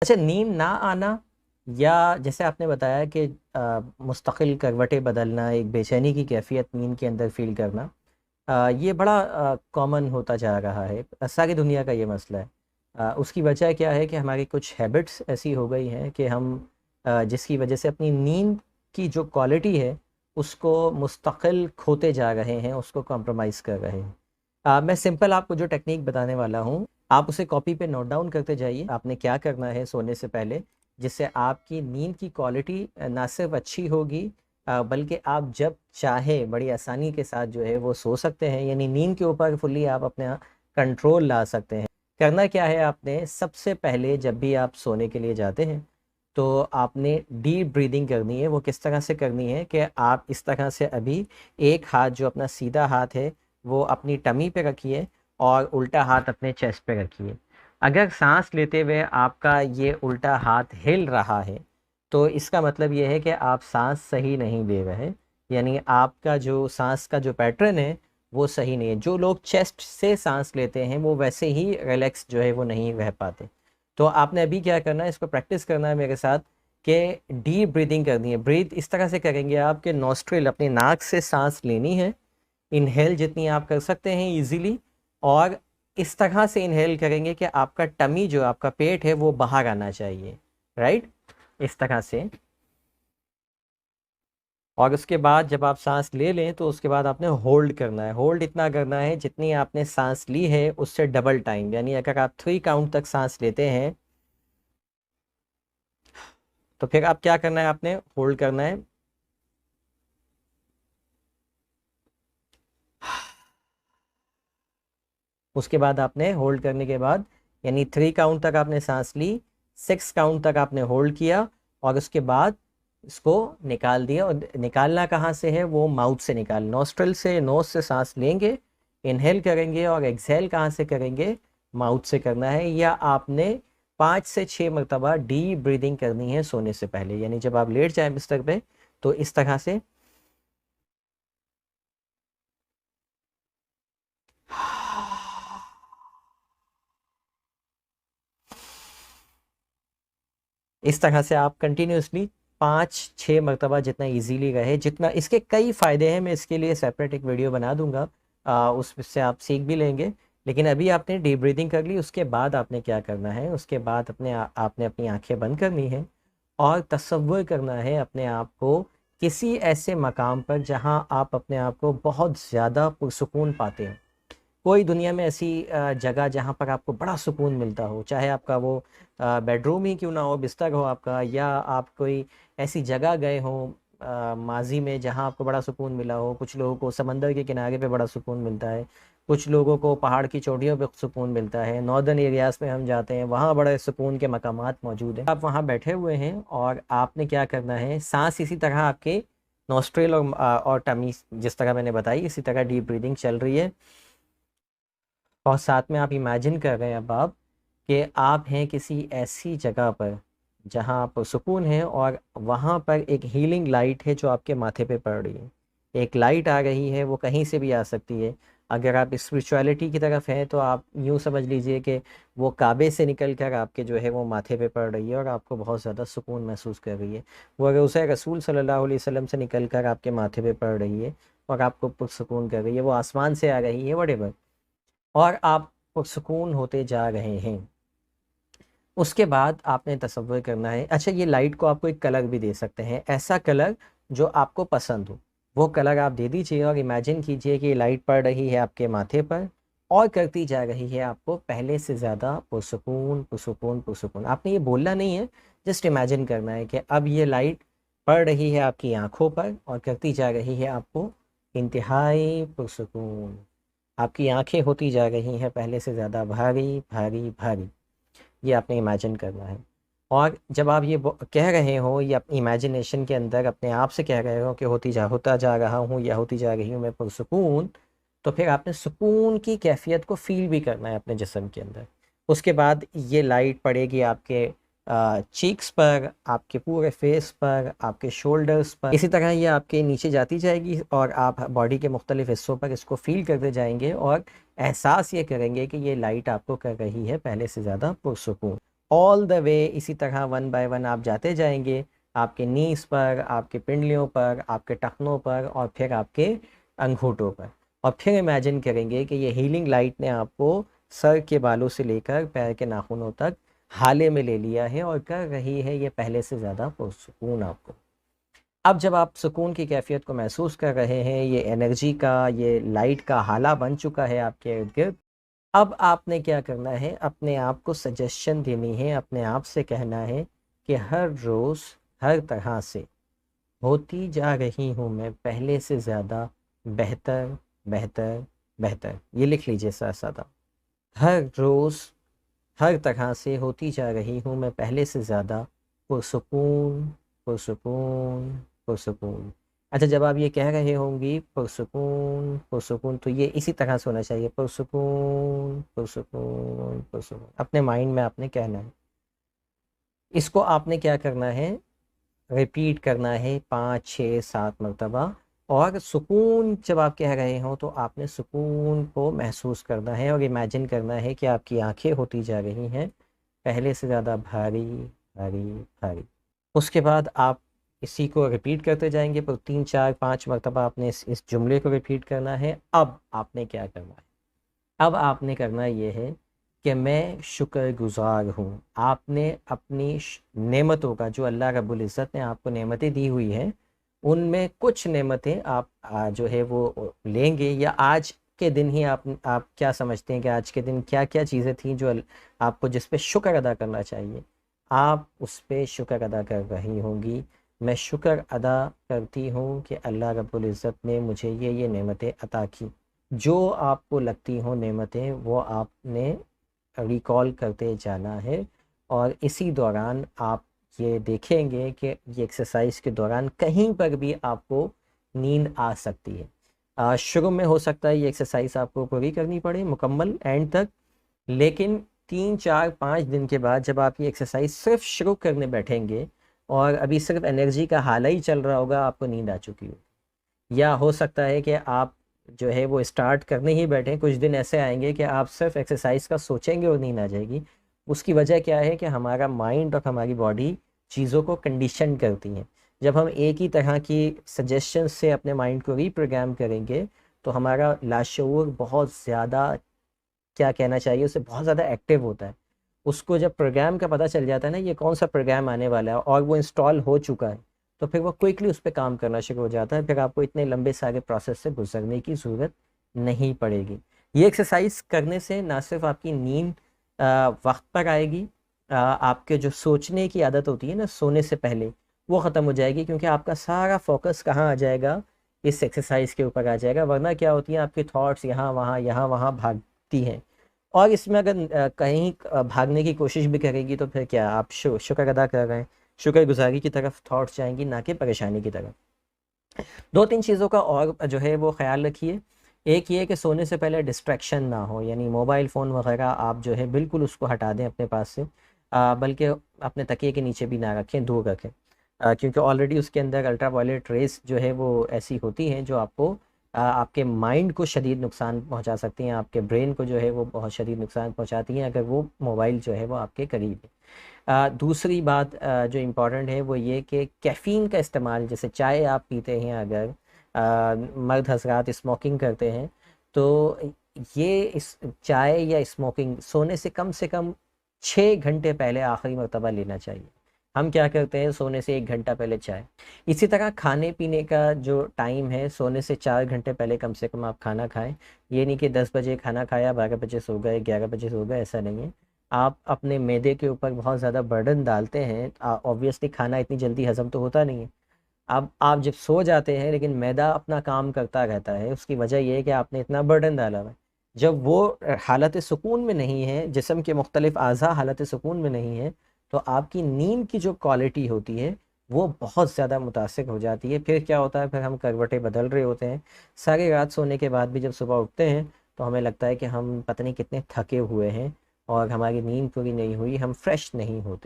अच्छा, नींद ना आना या जैसे आपने बताया कि मुस्तकिल करवटें बदलना, एक बेचैनी की कैफ़ियत नींद के अंदर फ़ील करना, ये बड़ा कॉमन होता जा रहा है, सारी दुनिया का ये मसला है। उसकी वजह क्या है कि हमारी कुछ हैबिट्स ऐसी हो गई हैं कि हम जिसकी वजह से अपनी नींद की जो क्वालिटी है, उसको मुस्तकिल खोते जा रहे हैं, उसको कॉम्प्रोमाइज़ कर रहे हैं। मैं सिंपल आपको जो टेक्नीक बताने वाला हूँ, आप उसे कॉपी पे नोट डाउन करते जाइए। आपने क्या करना है सोने से पहले, जिससे आपकी नींद की क्वालिटी ना सिर्फ अच्छी होगी, बल्कि आप जब चाहे बड़ी आसानी के साथ जो है वो सो सकते हैं, यानी नींद के ऊपर फुल्ली आप अपना कंट्रोल ला सकते हैं। करना क्या है, आपने सबसे पहले जब भी आप सोने के लिए जाते हैं, तो आपने डीप ब्रीदिंग करनी है। वो किस तरह से करनी है कि आप इस तरह से अभी एक हाथ, जो अपना सीधा हाथ है, वो अपनी टमी पे रखिए और उल्टा हाथ अपने चेस्ट पे रखिए। अगर सांस लेते हुए आपका ये उल्टा हाथ हिल रहा है, तो इसका मतलब ये है कि आप सांस सही नहीं ले रहे, यानी आपका जो सांस का जो पैटर्न है वो सही नहीं है। जो लोग चेस्ट से सांस लेते हैं वो वैसे ही रिलैक्स जो है वो नहीं रह पाते। तो आपने अभी क्या करना है, इसको प्रैक्टिस करना है मेरे साथ, कि डीप ब्रीदिंग करनी है। ब्रीथ इस तरह से करेंगे आप कि नॉस्ट्रिल, अपनी नाक से सांस लेनी है, इनहेल जितनी आप कर सकते हैं इजीली, और इस तरह से इनहेल करेंगे कि आपका टमी, जो आपका पेट है, वो बाहर आना चाहिए, राइट, इस तरह से। और उसके बाद जब आप सांस ले लें तो उसके बाद आपने होल्ड करना है। होल्ड इतना करना है जितनी आपने सांस ली है उससे डबल टाइम, यानी अगर आप 3 काउंट तक सांस लेते हैं तो फिर आप क्या करना है, आपने होल्ड करना है। उसके बाद आपने होल्ड करने के बाद, यानी 3 काउंट तक आपने सांस ली, 6 काउंट तक आपने होल्ड किया, और उसके बाद इसको निकाल दिया। और निकालना कहाँ से है, वो माउथ से निकाल, नोस्ट्रल से, नोज से सांस लेंगे, इनहेल करेंगे, और एक्सहेल कहाँ से करेंगे, माउथ से करना है। या आपने 5 से 6 मरतबा डीप ब्रीदिंग करनी है सोने से पहले, यानी जब आप लेट जाए बिस्तर पे तो इस तरह से इस तरह से आप कंटिन्यूसली 5-6 मरतबा, जितना इजीली रहे, जितना। इसके कई फ़ायदे हैं, मैं इसके लिए सेपरेट एक वीडियो बना दूंगा, उससे आप सीख भी लेंगे। लेकिन अभी आपने डीप ब्रीदिंग कर ली, उसके बाद आपने क्या करना है, उसके बाद आपने अपनी आंखें बंद करनी है और तसव्वुर करना है अपने आप को किसी ऐसे मकाम पर जहां आप अपने आप को बहुत ज़्यादा पुरसुकून पाते हो। कोई दुनिया में ऐसी जगह जहाँ पर आपको बड़ा सुकून मिलता हो, चाहे आपका वो बेडरूम ही क्यों ना हो, बिस्तर हो आपका, या आप कोई ऐसी जगह गए हो माजी में जहाँ आपको बड़ा सुकून मिला हो। कुछ लोगों को समंदर के किनारे पे बड़ा सुकून मिलता है, कुछ लोगों को पहाड़ की चोटियों पे सुकून मिलता है। नॉर्दर्न एरियाज़ में हम जाते हैं, वहाँ बड़े सुकून के मकामात मौजूद हैं। आप वहाँ बैठे हुए हैं और आपने क्या करना है, सांस इसी तरह आपके नॉस्ट्रिल और टमी, जिस तरह मैंने बताई, इसी तरह डीप ब्रीदिंग चल रही है। और साथ में आप इमेजिन कर रहे हैं अब आप कि आप हैं किसी ऐसी जगह पर जहां आप सुकून है, और वहां पर एक हीलिंग लाइट है जो आपके माथे पे पड़ रही है। एक लाइट आ रही है, वो कहीं से भी आ सकती है। अगर आप स्पिरिचुअलिटी की तरफ हैं तो आप यूँ समझ लीजिए कि वो काबे से निकल कर आपके जो है वो माथे पे पड़ रही है और आपको बहुत ज़्यादा सुकून महसूस कर रही है। वो अगर उसे रसूल सल्लल्लाहु अलैहि वसल्लम से निकल कर आपके माथे पे पड़ रही है और आपको पुरसुकून कर रही है, वो आसमान से आ रही है, वटेवर, और आप पुरसुकून होते जा रहे हैं। उसके बाद आपने तसव्वुर करना है, अच्छा, ये लाइट को आपको एक कलर भी दे सकते हैं, ऐसा कलर जो आपको पसंद हो, वो कलर आप दे दीजिए। और इमेजिन कीजिए कि ये लाइट पड़ रही है आपके माथे पर और करती जा रही है आपको पहले से ज़्यादा पुरसुकून, पुरसुकून, पुरसुकून। आपने ये बोलना नहीं है, जस्ट इमेजिन करना है कि अब ये लाइट पड़ रही है आपकी आंखों पर और करती जा रही है आपको इंतहाई पुरसुकून। आपकी आंखें होती जा रही हैं पहले से ज़्यादा भारी भारी भारी। ये आपने इमेजिन करना है। और जब आप ये कह रहे हो, या अपनी इमेजिनेशन के अंदर अपने आप से कह रहे हो कि होता जा रहा हूँ या होती जा रही हूँ मैं पुरसुकून, तो फिर आपने सुकून की कैफियत को फील भी करना है अपने जिस्म के अंदर। उसके बाद ये लाइट पड़ेगी आपके चीक्स पर, आपके पूरे फेस पर, आपके शोल्डर्स पर, इसी तरह ये आपके नीचे जाती जाएगी और आप बॉडी के मुख्तलिफ हिस्सों पर इसको फील करते जाएंगे और एहसास ये करेंगे कि ये लाइट आपको कर रही है पहले से ज़्यादा पुरसुकून। ऑल द वे इसी तरह वन बाय वन आप जाते जाएंगे, आपके नीस पर, आपके पिंडलियों पर, आपके टखनों पर, और फिर आपके अंगूठों पर। और फिर इमेजिन करेंगे कि ये हीलिंग लाइट ने आपको सर के बालों से लेकर पैर के नाखूनों तक हाले में ले लिया है और कर रही है ये पहले से ज़्यादा पुरसुकून आपको। अब जब आप सुकून की कैफियत को महसूस कर रहे हैं, ये एनर्जी का, ये लाइट का हाला बन चुका है आपके इर्द गिर्द, अब आपने क्या करना है, अपने आप को सजेशन देनी है, अपने आप से कहना है कि हर रोज़ हर तरह से होती जा रही हूँ मैं पहले से ज़्यादा बेहतर, बेहतर, बेहतर। ये लिख लीजिए साथ साथ आप। हर रोज़ हर तरह से होती जा रही हूँ मैं पहले से ज़्यादा पुरसुकून, पुरसुकून, पुरसुकून। अच्छा, जब आप ये कह रहे होंगी पुरसुकून, पुरसुकून, तो ये इसी तरह से होना चाहिए, पुरसुकून, पुरसुकून, पुरसुकून। अपने माइंड में आपने कहना है। इसको आपने क्या करना है, रिपीट करना है 5, 6, 7 मरतबा। और सुकून जब आप कह रहे हो तो आपने सुकून को महसूस करना है और इमेजिन करना है कि आपकी आंखें होती जा रही हैं पहले से ज़्यादा भारी, भारी, भारी। उसके बाद आप इसी को रिपीट करते जाएंगे, पर 3, 4, 5 मरतबा आपने इस जुमले को रिपीट करना है। अब आपने क्या करना है, अब आपने करना ये है कि मैं शुक्रगुज़ार हूँ। आपने अपनी नेमतों का, जो अल्लाह रब्बुल इज़्ज़त ने आपको नेमतें दी हुई हैं, उनमें कुछ नेमतें आप जो है वो लेंगे, या आज के दिन ही आप क्या समझते हैं कि आज के दिन क्या क्या चीज़ें थी जो आपको, जिस पे शुक्र अदा करना चाहिए, आप उस पे शुक्र अदा कर रही होंगी। मैं शुक्र अदा करती हूँ कि अल्लाह रब्बुल इज़्ज़त ने मुझे ये नेमतें अता की। जो आपको लगती हों नेमतें, वो आपने रिकॉल करते जाना है। और इसी दौरान आप ये देखेंगे कि ये एक्सरसाइज के दौरान कहीं पर भी आपको नींद आ सकती है। शुरू में हो सकता है ये एक्सरसाइज आपको पूरी करनी पड़े मुकम्मल एंड तक, लेकिन 3, 4, 5 दिन के बाद जब आप ये एक्सरसाइज सिर्फ शुरू करने बैठेंगे और अभी सिर्फ एनर्जी का हाल ही चल रहा होगा, आपको नींद आ चुकी होगी। या हो सकता है कि आप जो है वो स्टार्ट करने ही बैठे, कुछ दिन ऐसे आएंगे कि आप सिर्फ एक्सरसाइज का सोचेंगे और नींद आ जाएगी। उसकी वजह क्या है कि हमारा माइंड और हमारी बॉडी चीज़ों को कंडीशन करती हैं। जब हम एक ही तरह की सजेशन से अपने माइंड को रीप्रोग्राम करेंगे तो हमारा लाशऊर बहुत ज़्यादा, क्या कहना चाहिए उसे, बहुत ज़्यादा एक्टिव होता है। उसको जब प्रोग्राम का पता चल जाता है ना, ये कौन सा प्रोग्राम आने वाला है, और वो इंस्टॉल हो चुका है, तो फिर वो क्विकली उस पर काम करना शुरू हो जाता है। फिर आपको इतने लंबे सारे प्रोसेस से गुजरने की ज़रूरत नहीं पड़ेगी। ये एक्सरसाइज करने से ना सिर्फ आपकी नींद वक्त पर आएगी, आपके जो सोचने की आदत होती है ना सोने से पहले, वो ख़त्म हो जाएगी, क्योंकि आपका सारा फोकस कहाँ आ जाएगा, इस एक्सरसाइज के ऊपर आ जाएगा। वरना क्या होती है, आपके थॉट्स यहाँ वहाँ भागती हैं। और इसमें अगर कहीं भागने की कोशिश भी करेगी तो फिर क्या, आप शुक्र अदा कर रहे हैं, शुक्रगुजारी की तरफ थॉट्स जाएंगी, ना कि परेशानी की तरफ। 2-3 चीज़ों का और जो है वो ख्याल रखिए। एक ये कि सोने से पहले डिस्ट्रैक्शन ना हो, यानी मोबाइल फ़ोन वगैरह आप जो है बिल्कुल उसको हटा दें अपने पास से, बल्कि अपने तकिए के नीचे भी ना रखें, दूर रखें। क्योंकि ऑलरेडी उसके अंदर अल्ट्रा वायलेट रेस जो है वो ऐसी होती हैं जो आपको आपके माइंड को शदीद नुकसान पहुंचा सकती हैं, आपके ब्रेन को जो है वो बहुत शदीद नुकसान पहुंचाती हैं अगर वो मोबाइल जो है वो आपके करीब है। दूसरी बात जो इम्पॉर्टेंट है वो ये कि कैफ़ीन का इस्तेमाल, जैसे चाय आप पीते हैं, अगर मर्द हजरात स्मोकिंग करते हैं, तो ये इस चाय या स्मोकिंग सोने से कम 6 घंटे पहले आखिरी मरतबा लेना चाहिए। हम क्या करते हैं, सोने से 1 घंटा पहले चाय। इसी तरह खाने पीने का जो टाइम है, सोने से 4 घंटे पहले कम से कम आप खाना खाएं। ये नहीं कि 10 बजे खाना खाया, 12 बजे सो गए, 11 बजे सो गए, ऐसा नहीं है। आप अपने मैदे के ऊपर बहुत ज़्यादा बर्डन डालते हैं। ऑब्वियसली खाना इतनी जल्दी हज़म तो होता नहीं है। अब आप जब सो जाते हैं लेकिन मैदा अपना काम करता रहता है, उसकी वजह यह है कि आपने इतना बर्डन डाला हुआ है। जब वो हालत सुकून में नहीं है, जिस्म के मुख्तलिफ आज़ा हालत सुकून में नहीं है, तो आपकी नींद की जो क्वालिटी होती है वो बहुत ज़्यादा मुतासिर हो जाती है। फिर क्या होता है, फिर हम करवटें बदल रहे होते हैं सारी रात सोने के बाद भी। जब सुबह उठते हैं तो हमें लगता है कि हम पता नहीं कितने थके हुए हैं और हमारी नींद पूरी नहीं हुई, हम फ्रेश नहीं होते।